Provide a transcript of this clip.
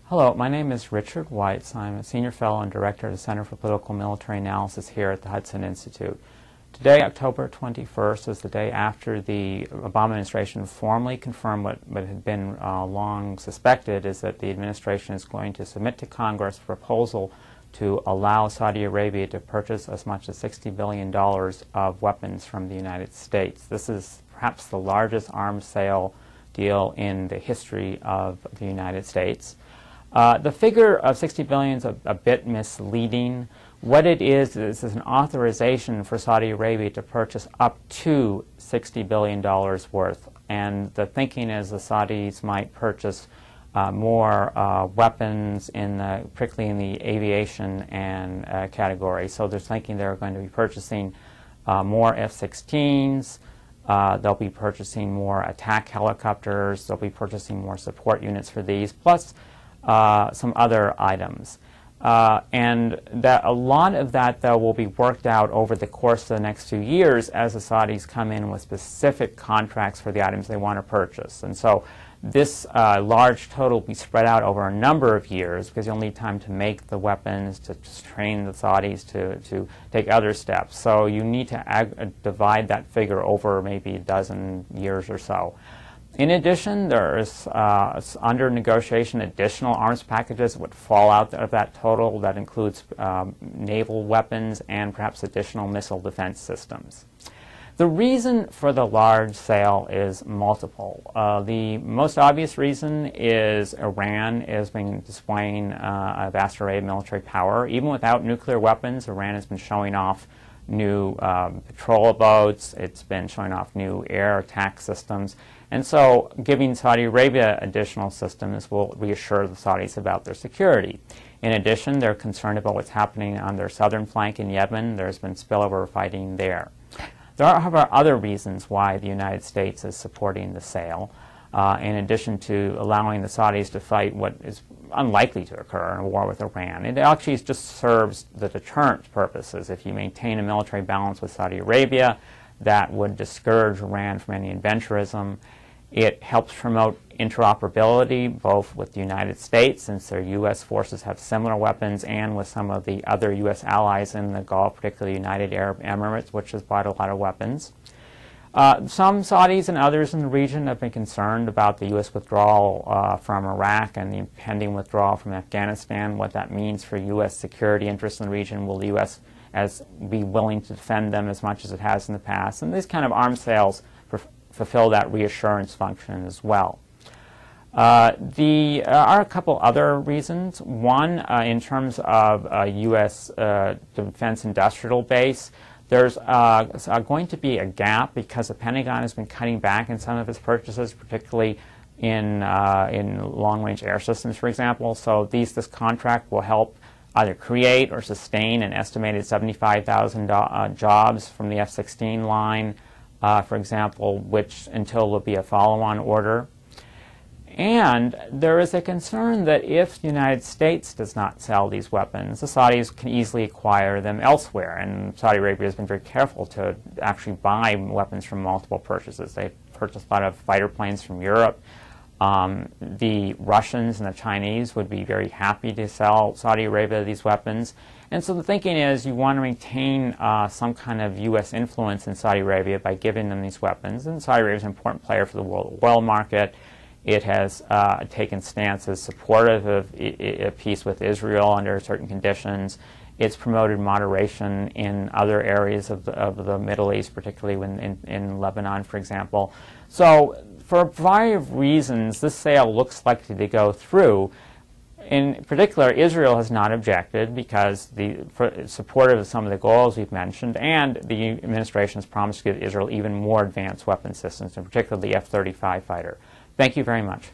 Hello, my name is Richard Weitz. I'm a Senior Fellow and Director of the Center for Political Military Analysis here at the Hudson Institute. Today, October 21st, is the day after the Obama administration formally confirmed what had been long suspected, is that the administration is going to submit to Congress a proposal to allow Saudi Arabia to purchase as much as $60 billion of weapons from the United States. This is perhaps the largest arms sale deal in the history of the United States. The figure of $60 billion is a bit misleading. What it is an authorization for Saudi Arabia to purchase up to $60 billion worth. And the thinking is the Saudis might purchase more weapons, particularly in the aviation and category. So they're thinking they're going to be purchasing more F-16s. They'll be purchasing more attack helicopters. They'll be purchasing more support units for these, plus some other items. And that a lot of that, though, will be worked out over the course of the next 2 years as the Saudis come in with specific contracts for the items they want to purchase. And so this large total will be spread out over a number of years because you'll need time to make the weapons, to train the Saudis to take other steps. So you need to divide that figure over maybe a dozen years or so. In addition, there is under negotiation additional arms packages that would fall out of that total. That includes naval weapons and perhaps additional missile defense systems. The reason for the large sale is multiple. The most obvious reason is Iran is displaying a vast array of military power. Even without nuclear weapons, Iran has been showing off new patrol boats. It's been showing off new air attack systems. And so giving Saudi Arabia additional systems will reassure the Saudis about their security. In addition, they're concerned about what's happening on their southern flank in Yemen. There's been spillover fighting there. There are, however, other reasons why the United States is supporting the sale, in addition to allowing the Saudis to fight what is unlikely to occur in a war with Iran. It actually just serves the deterrent purposes. If you maintain a military balance with Saudi Arabia, that would discourage Iran from any adventurism. It helps promote interoperability both with the United States, since their U.S. forces have similar weapons, and with some of the other U.S. allies in the Gulf, particularly the United Arab Emirates, which has bought a lot of weapons. Some Saudis and others in the region have been concerned about the U.S. withdrawal from Iraq and the impending withdrawal from Afghanistan, what that means for U.S. security interests in the region. Will the U.S. be willing to defend them as much as it has in the past? And these kind of arms sales fulfill that reassurance function as well. There are a couple other reasons. One, in terms of U.S. defense industrial base, there's going to be a gap because the Pentagon has been cutting back in some of its purchases, particularly in long-range air systems, for example. So this contract will help either create or sustain an estimated 75,000 jobs from the F-16 line, for example, which until there will be a follow-on order. And there is a concern that if the United States does not sell these weapons, the Saudis can easily acquire them elsewhere. And Saudi Arabia has been very careful to actually buy weapons from multiple purchases. They've purchased a lot of fighter planes from Europe. The Russians and the Chinese would be very happy to sell Saudi Arabia these weapons. And so the thinking is you want to maintain some kind of U.S. influence in Saudi Arabia by giving them these weapons. And Saudi Arabia is an important player for the world oil market. It has taken stances supportive of a peace with Israel under certain conditions. It's promoted moderation in other areas of the Middle East, particularly in Lebanon, for example. So for a variety of reasons, this sale looks likely to go through. In particular, Israel has not objected because supportive of some of the goals we've mentioned, and the administration has promised to give Israel even more advanced weapon systems, in particular the F-35 fighter. Thank you very much.